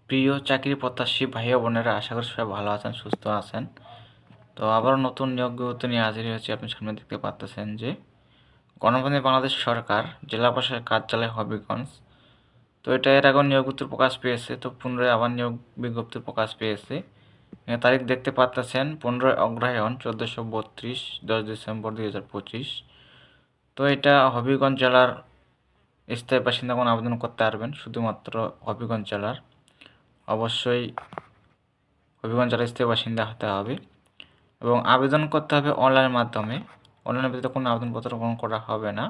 প্রিয় চাকরি প্রত্যাশী ভাই ও বোনেরা, আশা করি সবাই ভালো আছেন, সুস্থ আছেন। তো আবারও নতুন নিয়োগ বিজ্ঞপ্তি নিয়ে হাজির হয়েছি। আপনি সামনে দেখতে পাচ্ছেন যে গণপ্রজাতন্ত্রী বাংলাদেশ সরকার জেলা প্রশাসক কার্যালয় হবিগঞ্জ। তো এটা এর আগে নিয়োগ বিজ্ঞপ্তি প্রকাশ পেয়েছে, তো পুনরায় আবার নিয়োগ বিজ্ঞপ্তি প্রকাশ পেয়েছে। তারিখ দেখতে পাচ্ছেন 15 অগ্রহায়ণ 1432, 10 ডিসেম্বর 2025। তো এটা হবিগঞ্জ জেলার স্থায়ী বাসিন্দাগণ আবেদন করতে পারবেন, শুধুমাত্র হবিগঞ্জ জেলার। অবশ্যই হবিগঞ্জ জেলার স্থায়ী বাসিন্দা হতে হবে এবং আবেদন করতে হবে অনলাইনের মাধ্যমে। অনলাইনের ভিত্তিতে কোনো আবেদনপত্র গ্রহণ করা হবে না।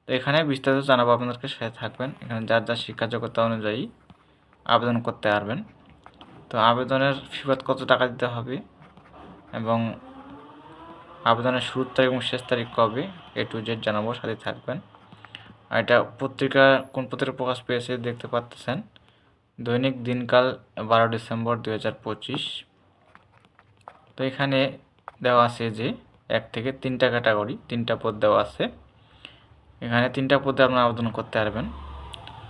তো এখানে বিস্তারিত জানাবো, আপনাদেরকে সাথে থাকবেন। এখানে যার যার শিক্ষা যোগ্যতা অনুযায়ী আবেদন করতে পারবেন। তো আবেদনের ফিবাদ কত টাকা দিতে হবে এবং আবেদনের শুরুর তারিখ এবং শেষ তারিখ কবে, A to Z জানাবো, সাথে থাকবেন। আর এটা পত্রিকা কোন পত্রিকা প্রকাশ পেয়েছে দেখতে পাচ্ছেন, দৈনিক দিনকাল 12 ডিসেম্বর 2025। তো এখানে দেওয়া আছে যে 1 থেকে 3টা ক্যাটাগরি, 3টা পদ দেওয়া আছে। এখানে 3টা পদে আপনারা আবেদন করতে পারবেন।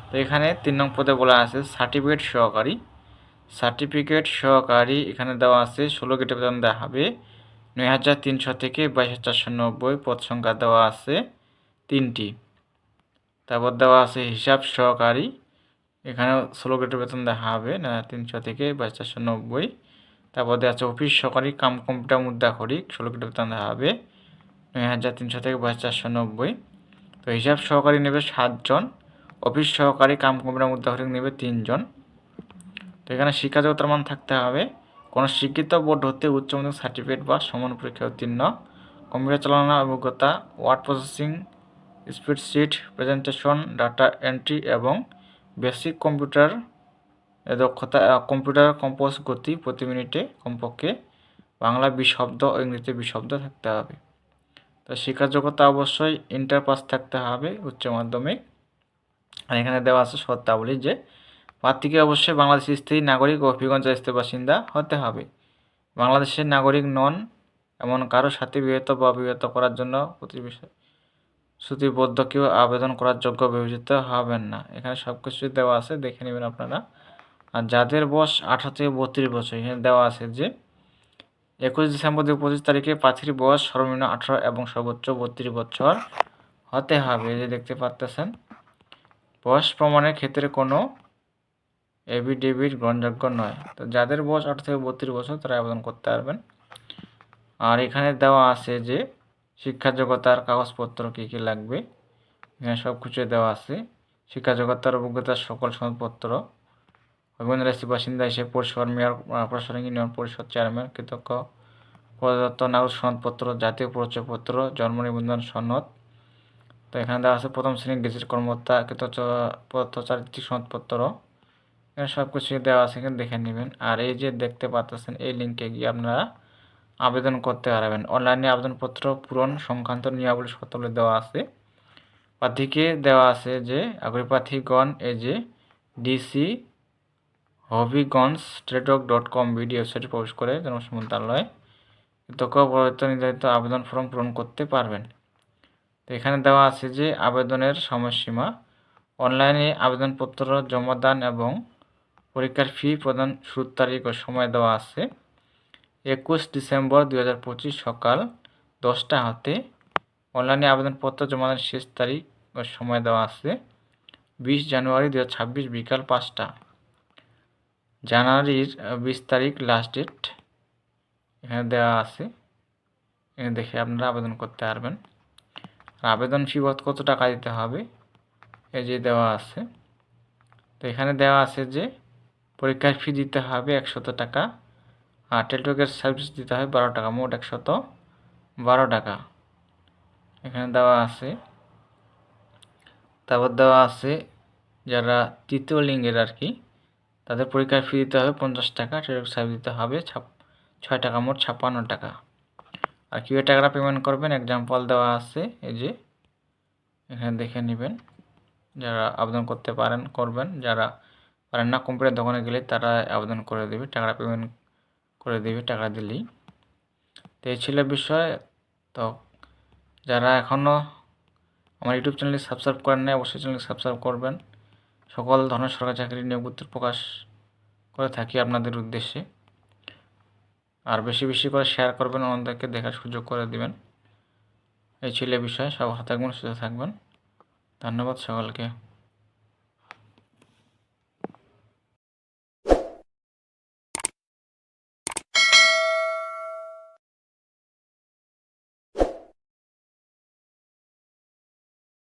তো এখানে 3 নং পদে বলা আছে সার্টিফিকেট সহকারী। সার্টিফিকেট সহকারী এখানে দেওয়া আছে 16 গ্রেডে বেতন দেওয়া হবে 9,300 থেকে 22,490। পদ সংখ্যা দেওয়া আছে 3টি। তারপর দেওয়া আছে হিসাব সহকারী, এখানে 16 গ্রেডের বেতন দেওয়া হবে 9,300 থেকে 22,490। তারপর দেওয়া আছে অফিস সহকারী কাম কম্পিউটার মুদ্রাক্ষরিক, 16 গ্রেডের বেতন দেওয়া হবে 9,300 থেকে 22,490। তো হিসাব সহকারী নেবে 7 জন, অফিস সহকারী কাম কম্পিউটার মুদ্রাক্ষরিক নেবে 3 জন। তো এখানে শিক্ষা যোগ্যতার মান থাকতে হবে কোনো শিক্ষিত বোর্ড হতে উচ্চ মাধ্যমিক সার্টিফিকেট বা সমান পরীক্ষা উত্তীর্ণ, কম্পিউটার চালানোর অভিজ্ঞতা, word processing, spreadsheet, presentation, data entry এবং বেসিক কম্পিউটার দক্ষতা, কম্পিউটার কম্পোজ গতি প্রতি মিনিটে কমপক্ষে বাংলা 20 শব্দ ও ইংরেজিতে 20 শব্দ থাকতে হবে। তো শিক্ষা যোগ্যতা অবশ্যই ইন্টার পাস থাকতে হবে, উচ্চ মাধ্যমিক। আর এখানে দেওয়া আছে শর্তাবলী যে প্রার্থীকে অবশ্যই বাংলাদেশের স্থায়ী নাগরিক ও হবিগঞ্জের স্থায়ী বাসিন্দা হতে হবে। বাংলাদেশের নাগরিক নন এমন কারো সাথে বিবাহিত বা বিবাহিত করার জন্য শ্রুতিবদ্ধ কেউ আবেদন করার যোগ্য বিবেচিত হবেন না। এখানে সব কিছু দেওয়া আছে, দেখে নেবেন আপনারা। আর যাদের বয়স 18 থেকে 32 বছর, এখানে দেওয়া আছে যে 21 ডিসেম্বর 2025 তারিখে প্রার্থীর বয়স সর্বনিম্ন 18 এবং সর্বোচ্চ 32 বছর হতে হবে। এই যে দেখতে পাচ্ছেন, বয়স প্রমাণের ক্ষেত্রে কোনো এফিডেভিট গ্রহণযোগ্য নয়। তো যাদের বয়স 18 থেকে 32 বছর তারা আবেদন করতে পারবেন। আর এখানে দেওয়া আছে যে শিক্ষা যোগ্যতার কাগজপত্র কী কী লাগবে, এখানে সব কিছু দেওয়া আছে। শিক্ষা যোগ্যতার অভিজ্ঞতার সকল সনদপত্র, হবিগঞ্জের স্থায়ী বাসিন্দা হিসেবে পৌরসভার মেয়র, প্রশাসনিক ইউনিয়ন পরিষদ চেয়ারম্যান কৃতজ্ঞ প্রদত্ত নাগরিক সনদপত্র, জাতীয় পরিচয়পত্র, জন্ম নিবন্ধন সনদ। তো এখানে দেওয়া আছে প্রথম শ্রেণী গেজেট কর্মকর্তা কৃতজ্ঞ চারিত্রিক সনদপত্র। এখানে সব কিছুই দেওয়া আছে, এখানে দেখে নেবেন। আর এই যে দেখতে পাচ্ছেন, এই লিঙ্কে গিয়ে আপনারা আবেদন করতে পারবেন। অনলাইনে আবেদনপত্র পূরণ সংক্রান্ত নিয়মাবলী শর্তাবলী দেওয়া আছে। প্রার্থীকে দেওয়া আছে যে আগ্রহী প্রার্থীগণ এই যে ডিসি হবিগঞ্জ টেলিটক.com বিডি ওয়েবসাইটে প্রবেশ করে জনসংখ্যা মন্ত্রণালয় কৃতজ্ঞ নির্ধারিত আবেদন ফর্ম পূরণ করতে পারবেন। তো এখানে দেওয়া আছে যে আবেদনের সময়সীমা, অনলাইনে আবেদনপত্র জমা দান এবং পরীক্ষার ফি প্রদান শুরুর তারিখ ও সময় দেওয়া আছে 21 ডিসেম্বর 2025 সকাল 10টা হতে। অনলাইনে আবেদনপত্র জমা দানের শেষ তারিখ ও সময় দেওয়া আছে 20 জানুয়ারি 2026 বিকাল 5টা। জানুয়ারির 20 তারিখ লাস্ট ডেট এখানে দেওয়া আছে, এখানে দেখে আপনারা আবেদন করতে পারবেন। আবেদন ফি কত টাকা দিতে হবে এই যে দেওয়া আছে। তো এখানে দেওয়া আছে যে পরীক্ষার ফি দিতে হবে 100 টাকা, আর টেলিটকের সার্ভিস দিতে হবে 12 টাকা, মোট 112 টাকা এখানে দেওয়া আছে। তারপর দেওয়া আছে যারা তৃতীয় লিঙ্গের আর কি, তাদের পরীক্ষার ফি দিতে হবে 50 টাকা, টেলিটক সার্ভিস দিতে হবে 6 টাকা, মোট 56 টাকা। আর কীভাবে টাকাটা পেমেন্ট করবেন এক্সাম্পল দেওয়া আছে, এই যে এখানে দেখে নেবেন। যারা আবেদন করতে পারেন করবেন, যারা পারেন না কম্পিউটার দোকানে গেলে তারা আবেদন করে দেবে, টাকাটা পেমেন্ট করে দেবে টাকা দিলেই। তো এই ছিল বিষয়। তো যারা এখনও আমার ইউটিউব চ্যানেলটি সাবস্ক্রাইব করেন না, অবশ্যই চ্যানেলটি সাবস্ক্রাইব করবেন। সকল ধরনের সরকারি চাকরির নিয়োগ প্রকাশ করে থাকি আপনাদের উদ্দেশ্যে। আর বেশি বেশি করে শেয়ার করবেন, অন্যদেরকে দেখার সুযোগ করে দিবেন। এই ছিল বিষয়। সব ভালো থাকবেন, সুস্থ থাকবেন। ধন্যবাদ সকলকে।